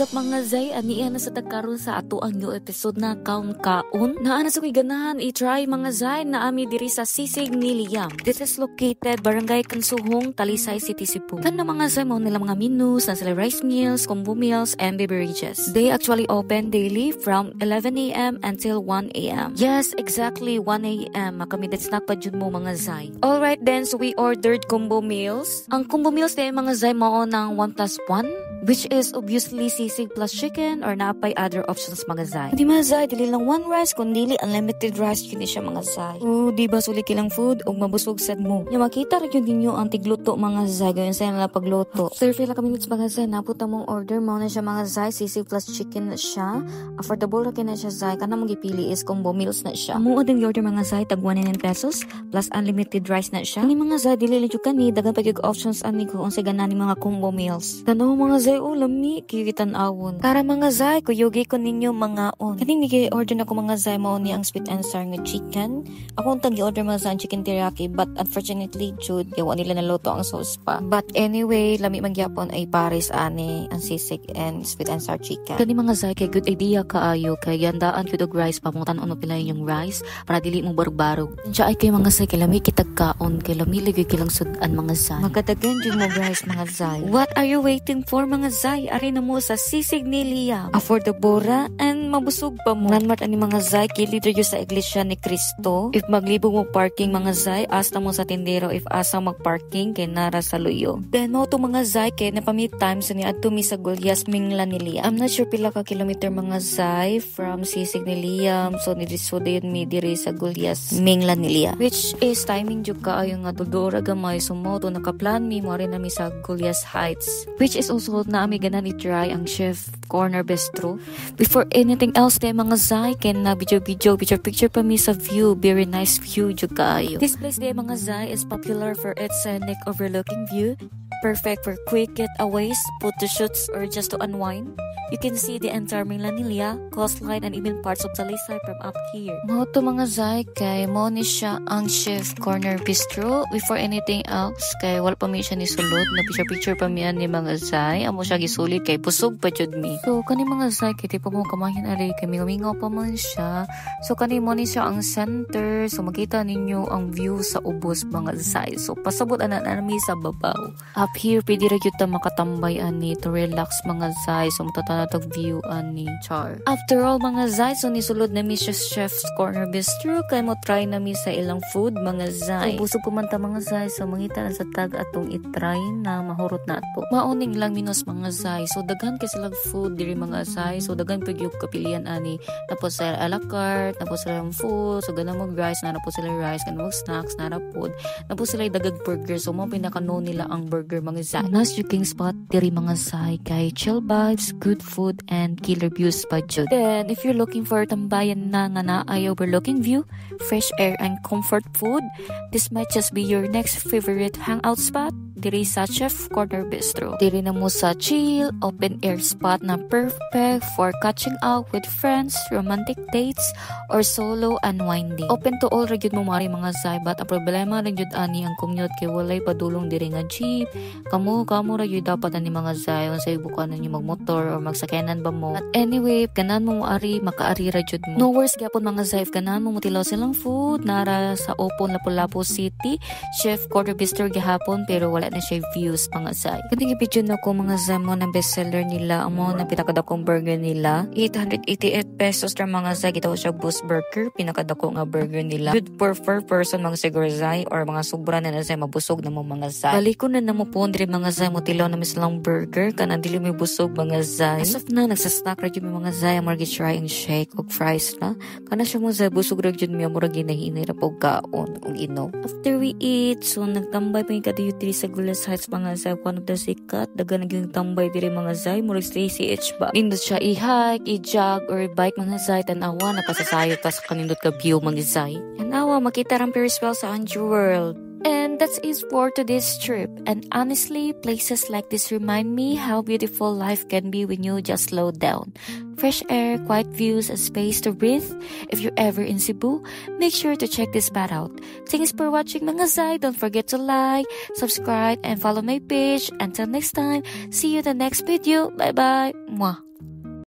What's up mga Zay? Aniya na sa tagkaroon sa ato ang new episode na Kaon Kaon. Naana sa ganahan i-try mga Zay na ami diri sa Sisig ni Liam. This is located Barangay Kansuhong, Talisay City, Cebu. Kan na mga Zay mo nila mga menus, na sila rice meals, combo meals, and beverages. They actually open daily from 11 a.m. until 1 a.m. Yes, exactly 1 a.m. Makamidit snack pa dyan mo mga Zay. Alright then, so we ordered combo meals. Ang combo meals na mga Zay mao ng 1+1. Which is obviously sisig plus chicken or napay other options mga Zay. Di mga Zay, dili lang one rice kundi unlimited rice yun siya mga Zay. O di ba suli kilang food o mabusog sad mo. Yung makita rin yun ninyo ang tigluto mga Zay gawin sa nila pagluto. After feel ka minutes mga Zay, naputa mong order mo na siya mga Zay, sisig plus chicken na siya. Affordable rin na siya Zay, kana mong ipili is combo meals na siya. Amo din order mga Zay, tag 109 pesos plus unlimited rice na siya. Ini mga Zay, dili lang ka ni dagan pa yung options ani ko kung sa ganan ni mga combo meals. Tanaw mga Zay, ulam ni kikitan awon. Para mga Zay, kuyugi ko ninyo mga on. Kaning nigi-order na ko mga Zay mao ni ang sweet and sour nga chicken. Ako ang gi-order mga Zay chicken teriyaki but unfortunately Jude, yawa nila naluto ang sauce pa. But anyway, lami magyapon ay pares ani ang sisig and sweet and sour chicken. Kani mga Zay, kay good idea kaayo kay gandaan gyud og rice pamuntan ono pila yung rice para dili mo barbarog. Diya ay kay mga Zay, kay lami kitag kaon, kay lami lagi kilang sudan mga Zay. Magkadagan jud mo rice mga Zay. What are you waiting for mga Zay? Ari na mo sa Sisig ni Liam. Affordable and mabusog pa mo. Landmark ani mga Zay, kilid rin sa Iglesia ni Cristo. If maglibog mo parking mga Zay, asta mo sa tindero if asa magparking kay nara sa luyo. Then mo to mga Zay, kay napamit times ni adto mi sa Gulyas Minglan ni Liam. I'm not sure pila ka kilometer mga Zay from Sisig ni Liam. So nidisode yun mi diri sa Gulyas Minglan ni Liam. Which is timing jud kaayo nga dudora gamay sumoto nakaplan mi mo rin nami sa Gulyas Heights. Which is also na ami ganan i-try ang Chef Corner Bistro. Before anything else day mga Zay, ken na video picture pa mi sa view, very nice view jud kaayo. This place day mga Zay is popular for its scenic overlooking view. Perfect for quick getaways, photo shoots, or just to unwind. You can see the entire Minglan ni Liam, coastline, and even parts of Talisay from up here. Mo to mga Zay, kay mo ni siya ang Chef Corner Bistro. Before anything else, kay wala pa mi siya ni sulod, na picture pa mi ni mga Zay. Amo siya gisulit kay busog pa jud mi. So kani mga Zay, kay di pa mo kamahin ari, kay mingaw pa man siya. So kani mo ni siya ang center. So makita ninyo ang view sa ubos mga Zay. So pasabot ana mi sa babaw. Up here, pwede rin yun makatambay ani to relax mga Zay. So matatanatag view ani char. After all mga Zay, so nisulod na mi siya Chef's Corner Bistro. Kaya mo try na mi sa ilang food mga Zay. So busog kumanta mga Zay. So mangita na sa tag atong itry na mahurot na ato. Mauning lang minus mga Zay. So daghan kasi silang food diri mga Zay. So daghan pag yung kapilian ani. Tapos sa a la carte, tapos silang food. So ganun mo rice, na po sila rice, ganun mo snacks, na food. Tapos sila dagag burger. So mo pinakano nila ang burger mga Zay. Nas king spot diri mga Zay kay chill vibes, good food, and killer views pa jud. Then if you're looking for tambayan na nga naay overlooking view, fresh air, and comfort food, this might just be your next favorite hangout spot diri sa Chef Corner Bistro. Diri na mo sa chill, open air spot na perfect for catching out with friends, romantic dates, or solo unwinding. Open to all ra gyud mo mari mga Zay, but ang problema ra gyud ani ang commute kay walay padulong diri nga jeep. Kamo ra gyud dapat ani mga Zay unsay bukanan niyo magmotor or magsakyanan ba mo. But anyway, ganan mo ari makaari ra gyud mo. No worries gyapon mga Zay, ganan mo mutilaw silang food nara sa Open Lapu-Lapu City, Chef Corner Bistro gihapon pero wala na siya views mga Zay. Kanang i-video na ko mga Zay mo na bestseller nila, amo na pinakadakong burger nila. 888 pesos ra mga Zay, gitaw siya Boost Burger, pinakadako nga burger nila. Good for 4 person mga siguro Zay or mga sobra na Zay mabusog na mo mga Zay. Baliko na mo po diri mga Zay mo tilaw na mislang burger kanang dili mo busog mga Zay. As of na nagsasnack ra gyud mga Zay, margi try and shake og fries na. Kana siya mo Zay busog ra gyud mi mura ginahinay ra pog kaon og inom. After we eat, so nagtambay pa yung kadiyutri sa Gulyas Heights mga Zay, one of the sikat daga naging tambay diri mga Zay, murag stay CH ba nindot siya i-hike, i-jog, or bike mga Zay, tanawa napasasayo ta sa kanindot ka view mga Zay. Tanawa makita ram Ferris wheel sa Andrew World. And that's it for today's trip. And honestly, places like this remind me how beautiful life can be when you just slow down. Fresh air, quiet views, and space to breathe. If you're ever in Cebu, make sure to check this spot out. Thanks for watching mga Zay. Don't forget to like, subscribe, and follow my page. Until next time, see you in the next video. Bye bye. Mwah.